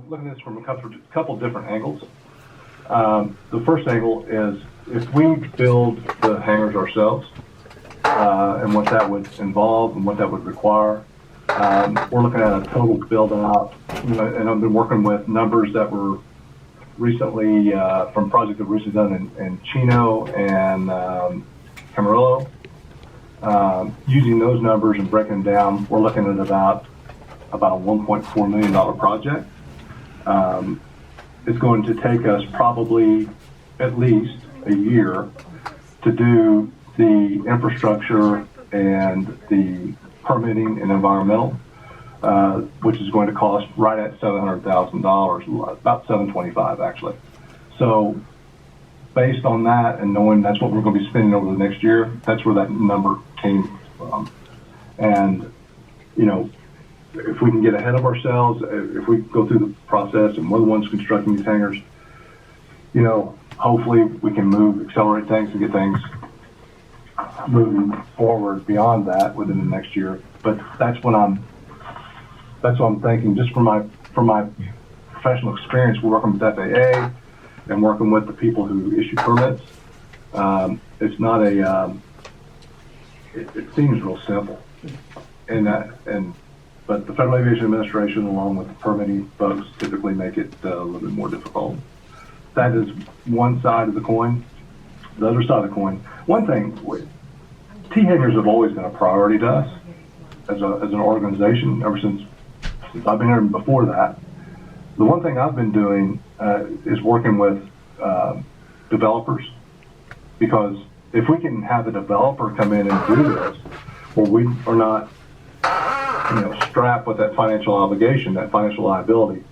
looking at this from a couple different angles. The first angle is if we build the hangars ourselves and what that would involve and what that would require, we're looking at a total build out, and I've been working with numbers that were recently from projects that were recently done in Chino and Camarillo. Using those numbers and breaking them down, we're looking at about a $1.4 million project. It's going to take us probably at least a year to do the infrastructure and the permitting and environmental, which is going to cost right at $700,000, about $725 actually. So based on that and knowing that's what we're going to be spending over the next year, that's where that number came from. And, you know, if we can get ahead of ourselves, if we go through the process and we're the ones constructing these hangars, you know, hopefully we can accelerate things and get things moving forward beyond that within the next year. But that's what I'm thinking. Just from my professional experience, we're working with FAA and working with the people who issue permits. It's not it seems real simple, but the Federal Aviation Administration, along with the permitting folks, typically make it a little bit more difficult. That is one side of the coin. The other side of the coin, one thing, T-hangars have always been a priority to us as an organization ever since I've been here and before that. The one thing I've been doing is working with developers, because if we can have a developer come in and do this, where we are not, you know, strapped with that financial obligation, that financial liability,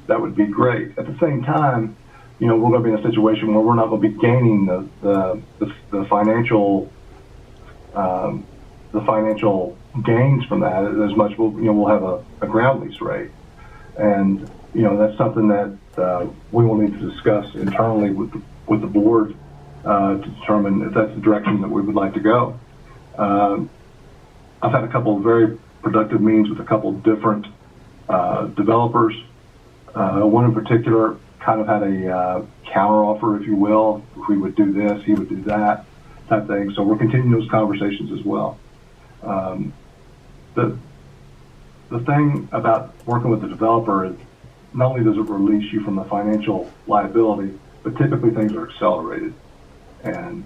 that would be great. At the same time, you know, we're going to be in a situation where we're not going to be gaining the financial gains from that as much. We'll have a ground lease rate, and you know, that's something that we will need to discuss internally with the board to determine if that's the direction that we would like to go. I've had a couple of very productive meetings with a couple of different developers. One in particular kind of had a counter offer, if you will. If we would do this, he would do that type thing. So we're continuing those conversations as well. The thing about working with the developer is not only does it release you from the financial liability, but typically things are accelerated. And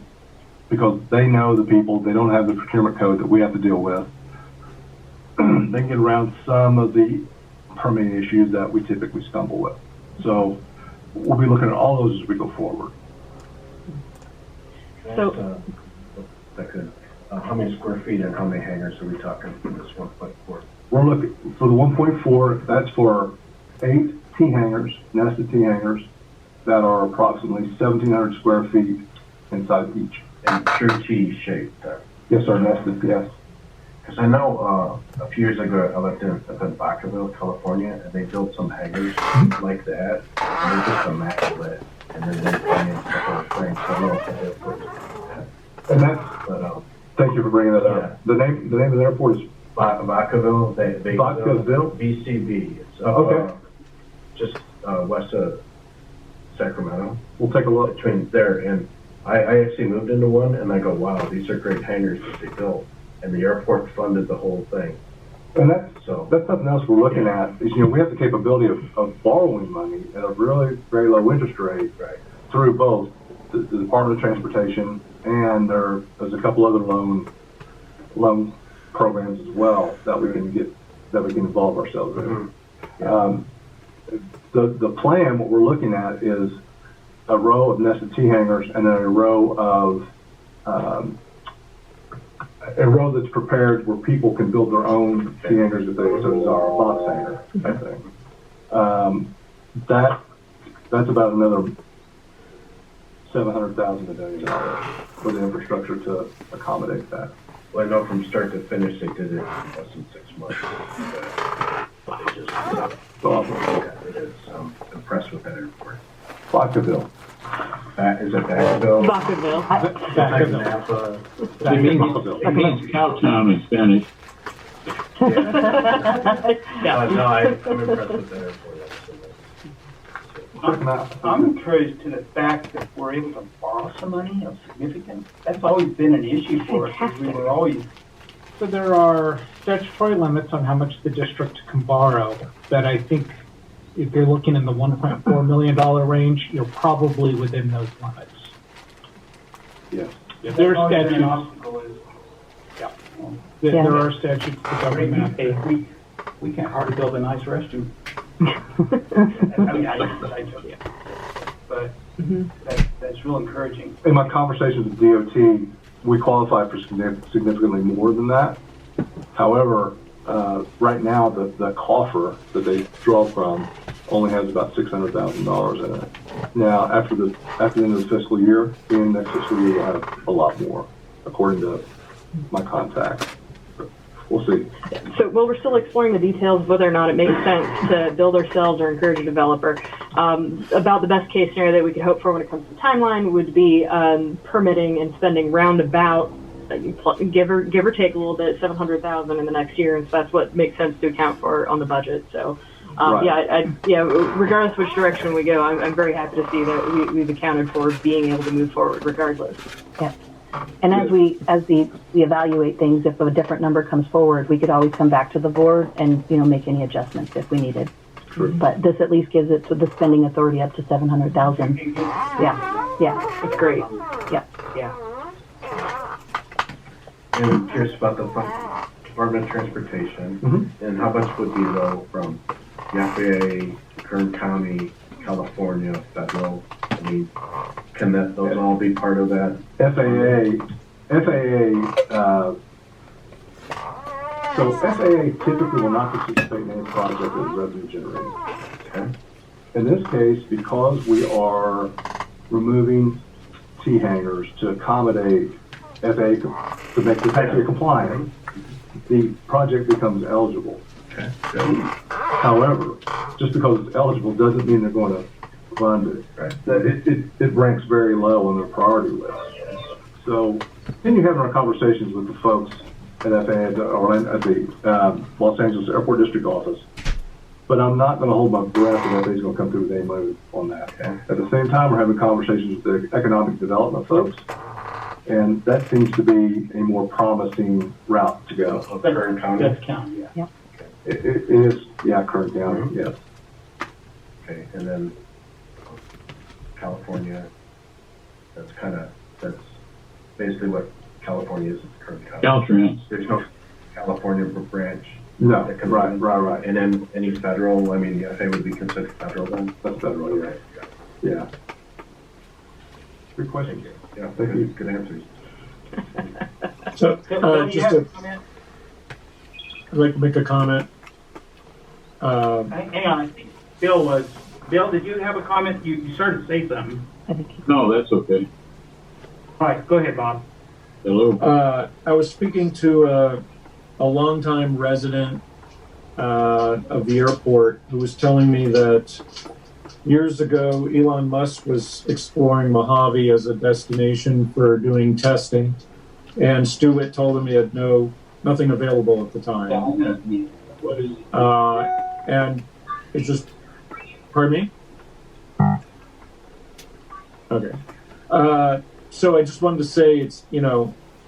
because they know the people, they don't have the procurement code that we have to deal with, they can get around some of the permitting issues that we typically stumble with. So we'll be looking at all those as we go forward. So, how many square feet and how many hangars are we talking for this 1.4? We're looking for the 1.4. That's for 8 T hangars, nested T hangars, that are approximately 1,700 square feet inside each. And true T shape there. Yes, sir, nested. Yes. Because I know a few years ago I lived up in Vacaville, California, and they built some hangars like that, and they're just immaculate. And then they financed the whole thing. So I don't know if the airport is that. And that's. Thank you for bringing that up. The name of the airport is Vacaville. Vacaville. VCV. It's okay. Just west of Sacramento. We'll take a look. Between there and I actually moved into one, and I go, wow, these are great hangars that they built, and the airport funded the whole thing. And that's something else we're looking at. Is, you know, we have the capability of borrowing money at a really very low interest rate through both the Department of Transportation, and there's a couple other loan programs as well that we can involve ourselves in. Mm-hmm. The plan, what we're looking at, is a row of nested T hangars and then a row that's prepared where people can build their own T hangars if they so desire, a box hanger type thing. That's about another $700,000 to $1 million for the infrastructure to accommodate that. Well, I know from start to finish they did it in less than 6 months. They just awesome. Yeah, it is. I'm impressed with that airport. Vacaville. Is it Vacaville? Vacaville. It means Cowtown in Spanish. Yeah. No, I'm impressed with that airport. Quick math. I'm encouraged to the fact that we're able to borrow some money of significance. That's always been an issue for us, 'cause we were always, So there are statutory limits on how much the district can borrow that I think if you're looking in the $1.4 million range, you're probably within those limits. Yes. There are that's always been an statutes, obstacle is, there are statutes that govern that. we can't hardly build a nice restroom. I mean, I joke, yeah. But that's real encouraging. In my conversations with DOT, we qualify for significantly more than that. However, right now, the coffer that they draw from only has about $600,000 in it. Now, after the end of the fiscal year, in next fiscal year, we'll have a lot more, according to my contact. We'll see. So, well, we're still exploring the details of whether or not it makes sense to build ourselves or encourage a developer. About the best case scenario that we could hope for when it comes to timeline would be permitting and spending roundabout, give or take a little bit, $700,000 in the next year, and so that's what makes sense to account for on the budget. So, Right. regardless which direction we go, I'm very happy to see that we've accounted for being able to move forward regardless. Yeah. And as we evaluate things, if a different number comes forward, we could always come back to the board and, make any adjustments if we needed. True. But this at least gives it to the spending authority up to 700,000. Yeah. It's great. Yeah. Yeah. And I'm curious about the Department of Transportation, and how much would be though from the FAA, Kern County, California, federal? I mean, can those all be part of that? So FAA typically will not participate in any project that is revenue generating. Okay. In this case, because we are removing T hangers to accommodate FAA to make the FAA compliant, the project becomes eligible. Okay. Good. However, just because it's eligible doesn't mean they're going to fund it. Right. It ranks very low on their priority list. So then you're having our conversations with the folks at FAA or at the Los Angeles Airport District Office. But I'm not going to hold my breath and FAA's going to come through with a move on that. Okay. At the same time, we're having conversations with the economic development folks, and that seems to be a more promising route to go. Of Kern County? That's county, yeah. It is, Kern County, yes. Okay, and then California, that's basically what California is, it's Kern County. Caltrans. There's no California branch. No, that can right. And then any federal, I mean, the FAA would be considered federal then? That's federal, yeah. Yeah. Good question. Yeah, Thank you. good answers. So, Bill, you just have a to, comment? I'd like to make a comment. Hang on, I think Bill, did you have a comment? You started to say something. I think No, that's okay. All right, go ahead, Bob. Hello. I was speaking to a longtime resident of the airport who was telling me that years ago, Elon Musk was exploring Mojave as a destination for doing testing, and Stewart told him he had nothing available at the time. And it's just, pardon me? Okay. So I just wanted to say it's,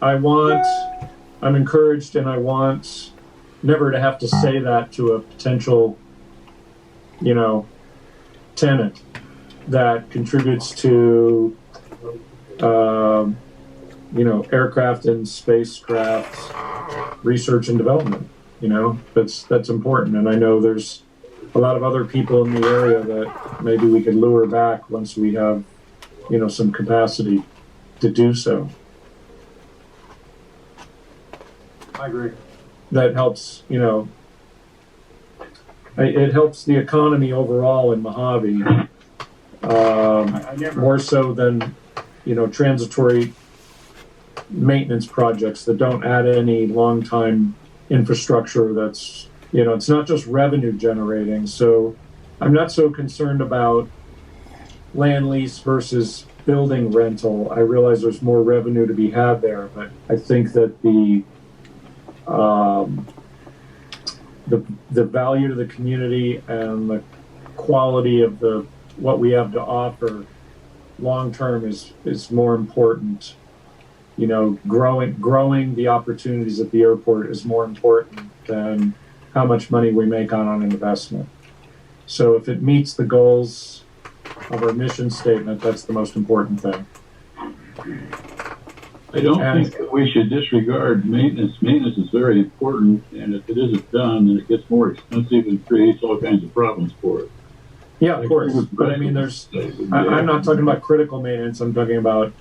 I'm encouraged and I want never to have to say that to a potential, tenant that contributes to, aircraft and spacecraft research and development. That's important. And I know there's a lot of other people in the area that maybe we could lure back once we have, some capacity to do so. I agree. That helps, it helps the economy overall in Mojave, more so than, transitory maintenance projects that don't add any long-time infrastructure that's, it's not just revenue generating. So I'm not so concerned about land lease versus building rental. I realize there's more revenue to be had there, but I think that the value to the community and quality of what we have to offer long term is more important. You know, growing the opportunities at the airport is more important than how much money we make on an investment. So if it meets the goals of our mission statement, that's the most important thing. I don't think that we should disregard maintenance. Maintenance is very important, and if it isn't done, then it gets more expensive and creates all kinds of problems for it. Yeah, of course. But I mean, I'm not talking about critical maintenance. I'm talking about,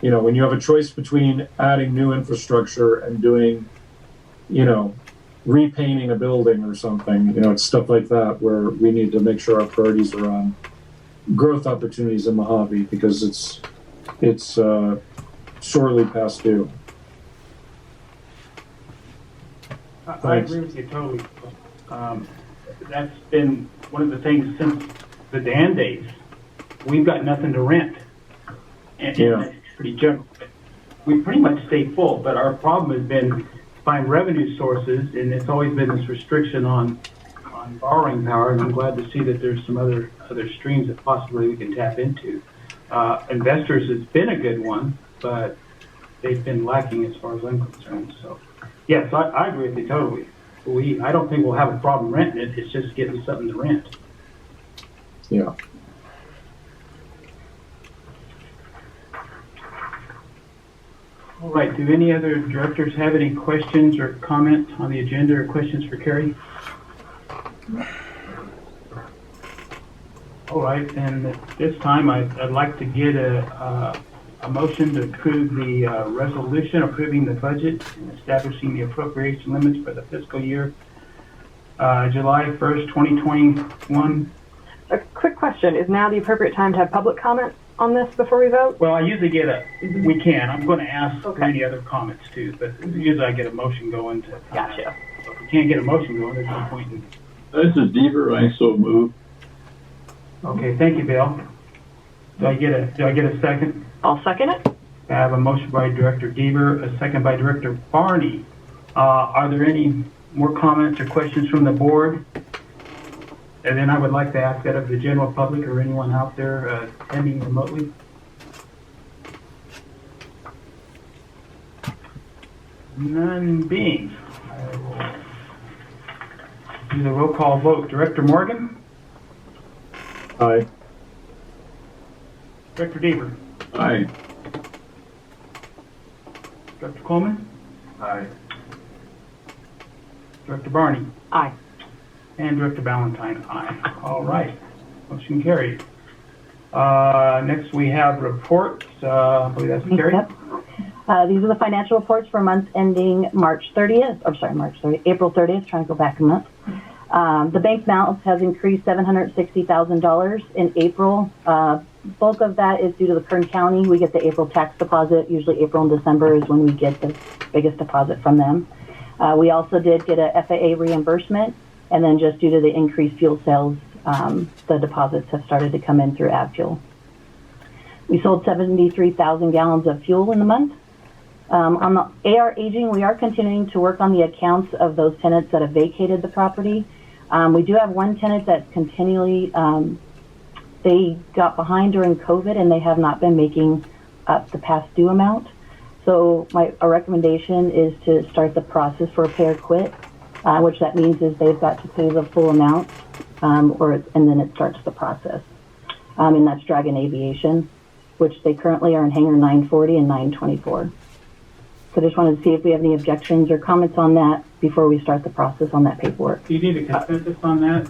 you know, when you have a choice between adding new infrastructure and doing, you know, repainting a building or something, you know, it's stuff like that where we need to make sure our priorities are on growth opportunities in Mojave, because it's sorely past due. I agree with you totally. That's been one of the things since the Dan days. We've got nothing to rent. And that's pretty general. We pretty much stay full, but our problem has been find revenue sources, and it's always been this restriction on borrowing power, and I'm glad to see that there's some other streams that possibly we can tap into. Investors has been a good one, but they've been lacking as far as I'm concerned. So, yes, I agree with you totally. I don't think we'll have a problem renting it. It's just getting something to rent. Yeah. All right. Do any other directors have any questions or comments on the agenda or questions for Carrie? All right. And at this time, I'd like to get a motion to approve the resolution approving the budget and establishing the appropriation limits for the fiscal year July 1st, 2021. A quick question: is now the appropriate time to have public comment on this before we vote? Well, I usually get we can. I'm going to ask for any other comments too, but usually I get a motion going to. Gotcha. So if we can't get a motion going, there's no point in. This is Deaver. I so move. Okay, thank you, Bill. Do I get a second? I'll second it. I have a motion by Director Deaver, a second by Director Barney. Are there any more comments or questions from the board? And then I would like to ask that of the general public or anyone out there attending remotely. None being. I will do the roll call vote. Director Morgan? Aye. Director Deaver? Aye. Director Coleman? Aye. Director Barney? Aye. And Director Ballantyne, aye. All right, motion carried. Next we have reports. I believe that's Carrie. Yep. These are the financial reports for months ending April 30th, trying to go back a month. The bank balance has increased $760,000 in April. Bulk of that is due to the Kern County. We get the April tax deposit. Usually April and December is when we get the biggest deposit from them. We also did get a FAA reimbursement, and then just due to the increased fuel sales, the deposits have started to come in through AvFuel. We sold 73,000 gallons of fuel in the month. On the AR aging, we are continuing to work on the accounts of those tenants that have vacated the property. We do have one tenant that's continually, they got behind during COVID and they have not been making up the past due amount. So our recommendation is to start the process for a pay or quit, which that means is they've got to pay the full amount, and then it starts the process. And that's Dragon Aviation, which they currently are in hangar 940 and 924. So just wanted to see if we have any objections or comments on that before we start the process on that paperwork. Do you need a consensus on that?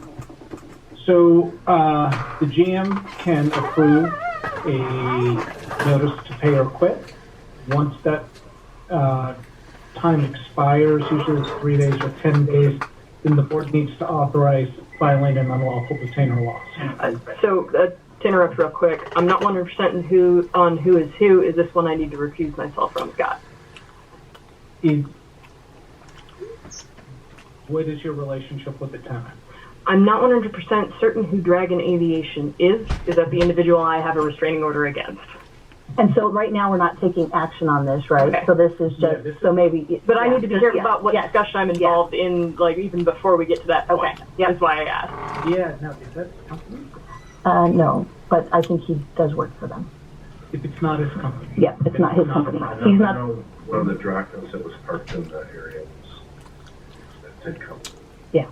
So the GM can approve a notice to pay or quit. Once that time expires, usually it's 3 days or 10 days, then the board needs to authorize filing an unlawful detainer loss. So to interrupt real quick, I'm not 100% on who is who. Is this one I need to recuse myself from, Scott? What is your relationship with the tenant? I'm not 100% certain who Dragon Aviation is. Is that the individual I have a restraining order against? And so right now, we're not taking action on this, right? Okay. So this is just, so maybe. But I need to be careful yeah, about what yes, discussion I'm involved in, like, even before we get to that point. Okay, yeah. That's why I asked. Yeah, no, is that his company? No, but I think he does work for them. If it's not his company. Yeah, it's not his company. private. He's I not, know one of the Dracos that was parked in that area that did come. Yeah.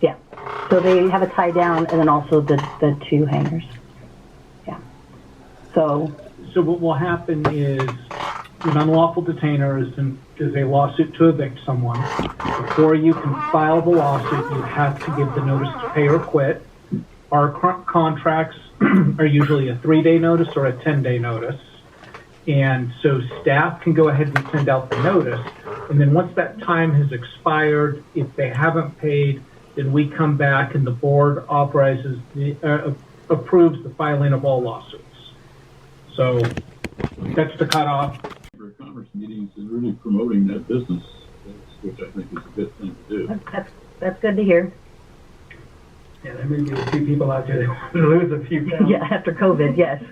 yeah. So they have a tie down and then also the two hangars. Yeah. So, So what will happen is an unlawful detainer is a lawsuit to evict someone. Before you can file the lawsuit, you have to give the notice to pay or quit. Our contracts are usually a 3-day notice or a 10-day notice. And so staff can go ahead and send out the notice. And then once that time has expired, if they haven't paid, then we come back and the board authorizes approves the filing of all lawsuits. So that's the cutoff. For commerce meetings and really promoting that business, which I think is a good thing to do. that's good to hear. Yeah, there may be a few people out there that want to lose a few pounds. Yeah, after COVID, yes.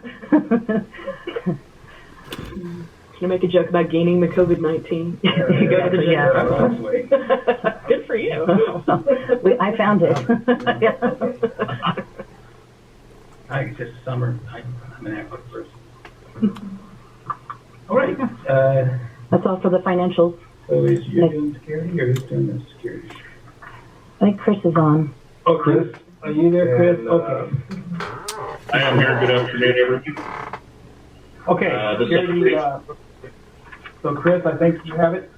Can I make a joke about gaining the COVID-19? You go to the gym. Yeah. Good for you. I found it. I think it's just summer. I'm an active person. All right. That's all for the financials. So is you doing security or who's doing the security? I think Chris is on. Oh, Chris. Are you there, Chris? And, Okay. I am here. Good afternoon, everyone. Okay. This Security, update- so, Chris, I think you have it.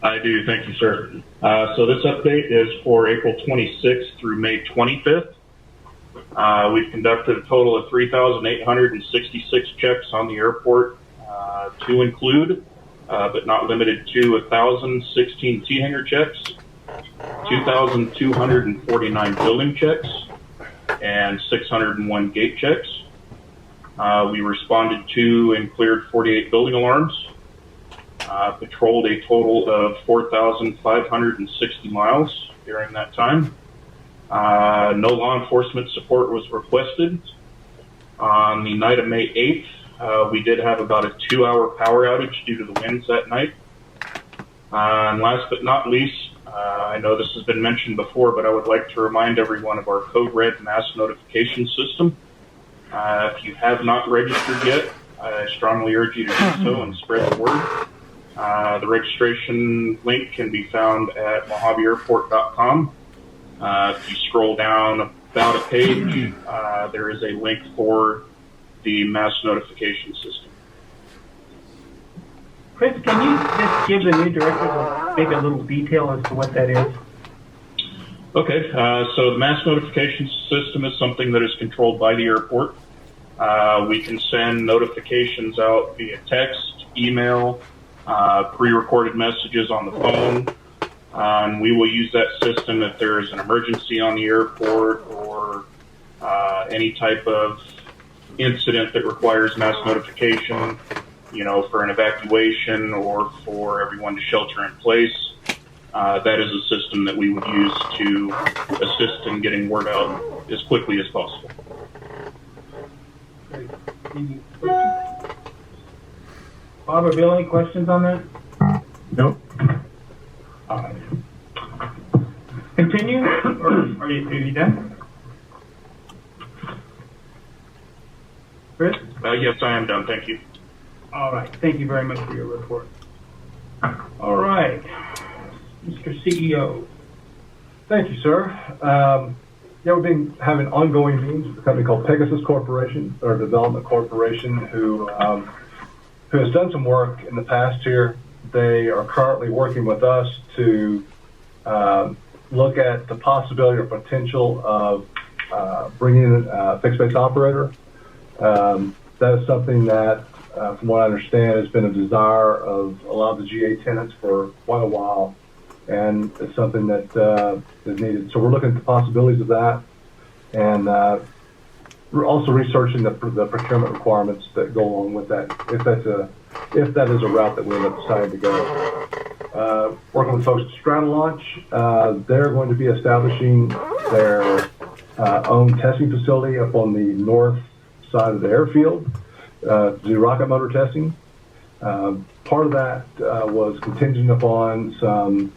I do. Thank you, sir. So this update is for April 26th through May 25th. We've conducted a total of 3,866 checks on the airport, to include, but not limited to 1,016 T-hanger checks, 2,249 building checks, and 601 gate checks. We responded to and cleared 48 building alarms, patrolled a total of 4,560 miles during that time. No law enforcement support was requested. On the night of May 8th, we did have about a 2-hour power outage due to the winds that night. And last but not least, I know this has been mentioned before, but I would like to remind everyone of our Code Red mass notification system. If you have not registered yet, I strongly urge you to do so and spread the word. The registration link can be found at mojaveairport.com. If you scroll down about a page, there is a link for the mass notification system. Chris, can you just give the new director maybe a little detail as to what that is? Okay, so the mass notification system is something that is controlled by the airport. We can send notifications out via text, email, pre-recorded messages on the phone. And we will use that system if there is an emergency on the airport or any type of incident that requires mass notification, for an evacuation or for everyone to shelter in place. That is a system that we would use to assist in getting word out as quickly as possible. Great. Any questions? Bob or Bill, any questions on that? Nope. All right. Continue, or are you done? Chris? Yes, I am done. Thank you. All right. Thank you very much for your report. All right. Mr. CEO. Thank you, sir. We've been having ongoing meetings with a company called Pegasus Corporation, or Development Corporation, who has done some work in the past here. They are currently working with us to look at the possibility or potential of bringing in a fixed-base operator. That is something that, from what I understand, has been a desire of a lot of the GA tenants for quite a while, and it's something that is needed. So we're looking at the possibilities of that, and we're also researching the procurement requirements that go along with that, if that is a route that we end up deciding to go. Working with folks at Stratolaunch, they're going to be establishing their own testing facility up on the north side of the airfield. to do rocket motor testing. Part of that was contingent upon some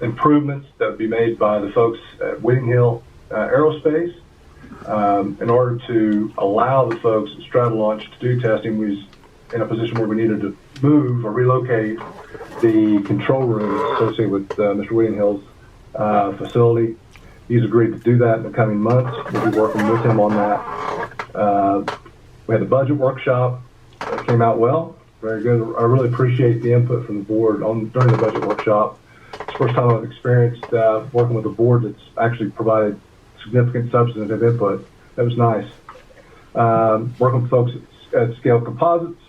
improvements that would be made by the folks at Whitting Hill Aerospace. In order to allow the folks at Strata Launch to do testing, we was in a position where we needed to move or relocate the control room associated with Mr. Whitting Hill's facility. He's agreed to do that in the coming months. We'll be working with him on that. We had a budget workshop that came out well, very good. I really appreciate the input from the board during the budget workshop. It's the first time I've experienced working with a board that's actually provided significant substantive input. That was nice. Working with folks at Scale Composites,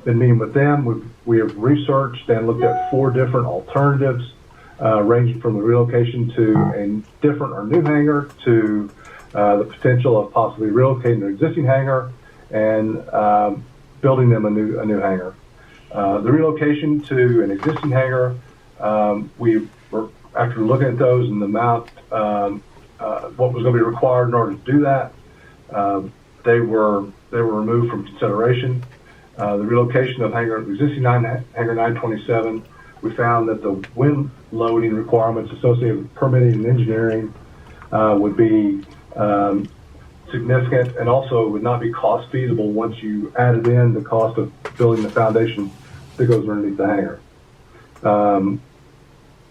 been meeting with them. We have researched and looked at 4 different alternatives, ranging from the relocation to a different or new hangar to the potential of possibly relocating an existing hangar and building them a new hangar. The relocation to an existing hangar, we were after looking at those and the amount, what was going to be required in order to do that, they were removed from consideration. The relocation of existing hangar 927, we found that the wind loading requirements associated with permitting and engineering would be significant, and also would not be cost feasible once you added in the cost of building the foundation that goes underneath the hangar.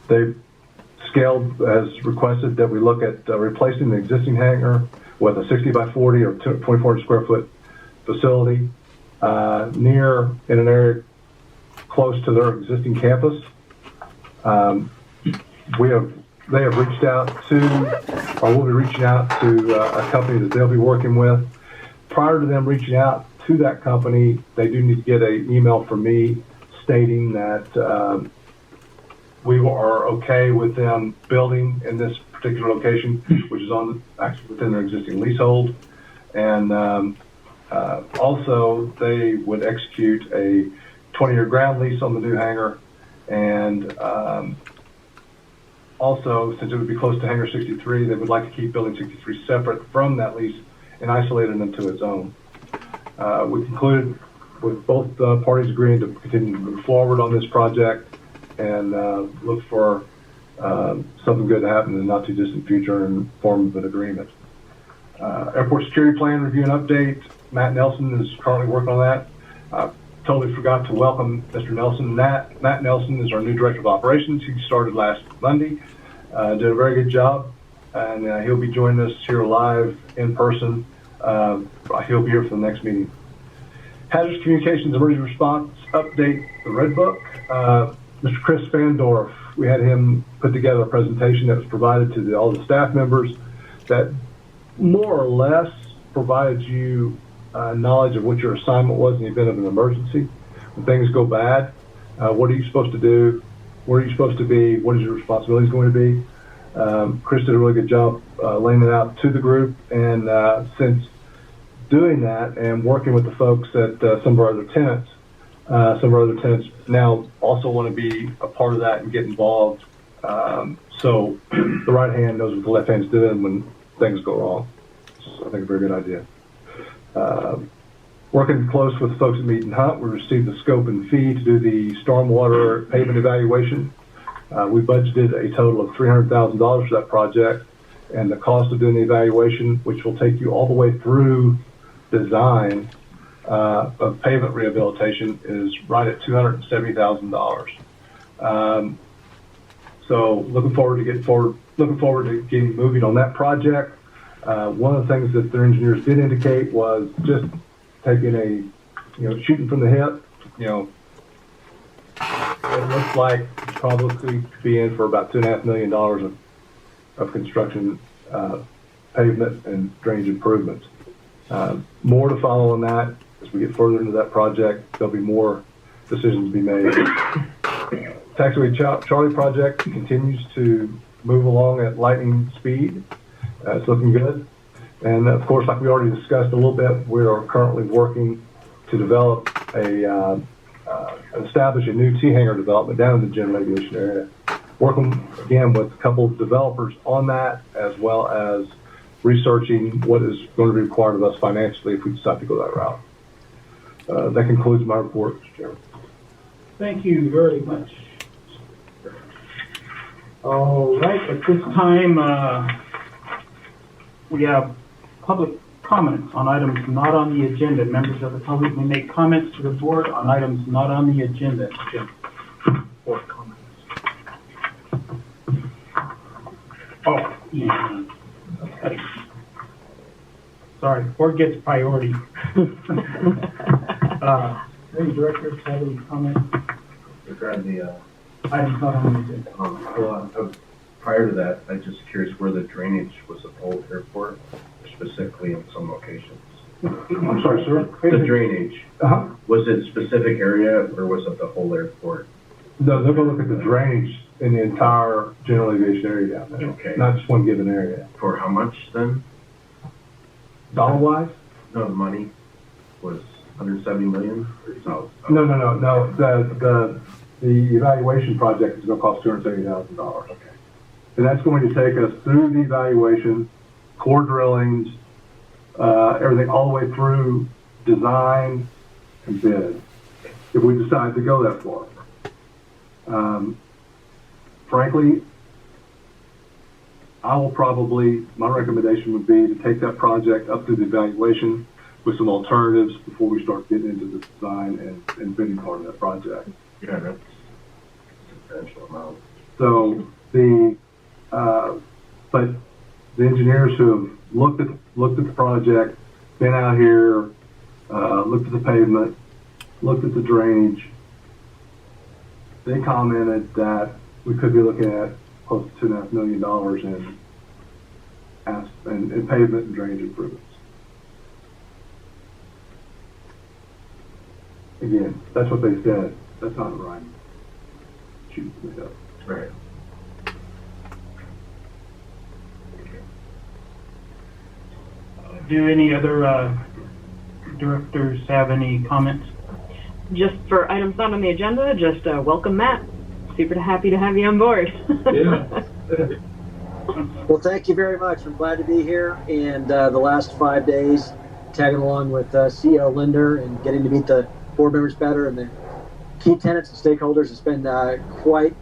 They scaled as requested that we look at replacing the existing hangar with a 60 by 40 or 2,400 square foot facility near in an area close to their existing campus. They have reached out to, or will be reaching out to a company that they'll be working with. Prior to them reaching out to that company, they do need to get an email from me stating that we are okay with them building in this particular location, which is actually within their existing leasehold. And also, they would execute a 20-year ground lease on the new hangar. And also, since it would be close to Hangar 63, they would like to keep Building 63 separate from that lease and isolate it into its own. We concluded with both parties agreeing to continue to move forward on this project and look for something good to happen in the not too distant future in form of an agreement. Airport security plan review and update. Matt Nelson is currently working on that. Totally forgot to welcome Mr. Nelson. Matt Nelson is our new director of operations. He started last Monday. Did a very good job, and he'll be joining us here live in person. He'll be here for the next meeting. Hazardous Communications Emergency Response Update, the Red Book. Mr. Chris Spandorf, we had him put together a presentation that was provided to all the staff members that more or less provided you knowledge of what your assignment was in the event of an emergency. When things go bad, what are you supposed to do? Where are you supposed to be? What is your responsibilities going to be? Chris did a really good job laying it out to the group, and since doing that and working with the folks at some of our other tenants now also want to be a part of that and get involved. So the right hand knows what the left hand's doing when things go wrong. So I think a very good idea. Working close with the folks at Meet and Hunt, we received the scope and fee to do the stormwater pavement evaluation. We budgeted a total of $300,000 for that project, and the cost of doing the evaluation, which will take you all the way through design of pavement rehabilitation, is right at $270,000. So looking forward to getting moving on that project. One of the things that their engineers did indicate was just taking shooting from the hip. It looks like it's probably could be in for about $2.5 million of construction, pavement and drainage improvements. More to follow on that as we get further into that project. There'll be more decisions to be made. Taxiway Charlie project continues to move along at lightning speed. It's looking good. And of course, like we already discussed a little bit, we are currently working to develop establish a new T-hangar development down in the general aviation area. Working again with a couple of developers on that, as well as researching what is going to be required of us financially if we decide to go that route. That concludes my report, Mr. Chairman. Thank you very much. All right, at this time, we have public comments on items not on the agenda. Members of the public may make comments to the board on items not on the agenda. Jim, board comments. Oh, yeah. Okay. Sorry, board gets priority. Any directors have any comments? Regarding the, Items not on the agenda. prior to that, I'm just curious where the drainage was at the old airport, specifically in some locations. I'm sorry, sir. The drainage, Uh-huh. was it specific area or was it the whole airport? No, they're going to look at the drainage in the entire general aviation area down there. Okay. Not just one given area. For how much then? Dollar-wise? No, the money was 170 million? No. No. The evaluation project is going to cost $270,000. Okay. And that's going to take us through the evaluation, core drillings, everything all the way through design and bid, if we decide to go that far. Frankly, my recommendation would be to take that project up through the evaluation with some alternatives before we start getting into the design and bidding part of that project. Yeah, that's a substantial amount. So but the engineers who have looked at the project, been out here, looked at the pavement, looked at the drainage, they commented that we could be looking at close to $2.5 million in pavement and drainage improvements. Again, that's what they said. That's not right. Shoot me up. Right. Do any other directors have any comments? Just for items not on the agenda, just welcome Matt. Super happy to have you on board. Yeah. Well, thank you very much. I'm glad to be here. And the last 5 days, tagging along with CEO Linder and getting to meet the board members better and the key tenants and stakeholders. It's been quite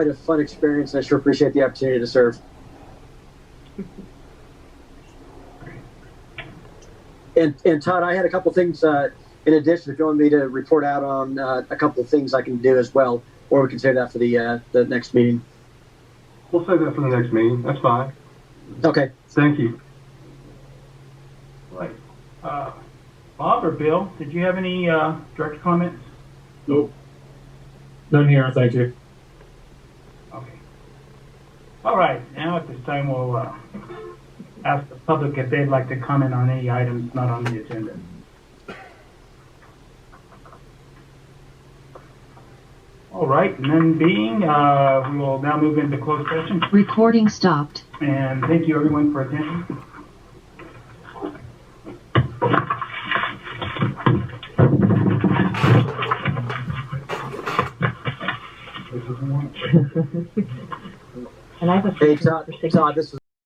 a fun experience. I sure appreciate the opportunity to serve. And Todd, I had a couple things in addition. If you want me to report out on a couple of things I can do as well, or we can save that for the next meeting. We'll save that for the next meeting. That's fine. Okay. Thank you. Right. Bob or Bill, did you have any direct comments? Nope. None here, thank you. Okay. All right. Now at this time, we'll ask the public if they'd like to comment on any items not on the agenda. All right. None being, we will now move into closed session. Recording stopped. And thank you everyone for attending. And I have a Hey, Todd, this was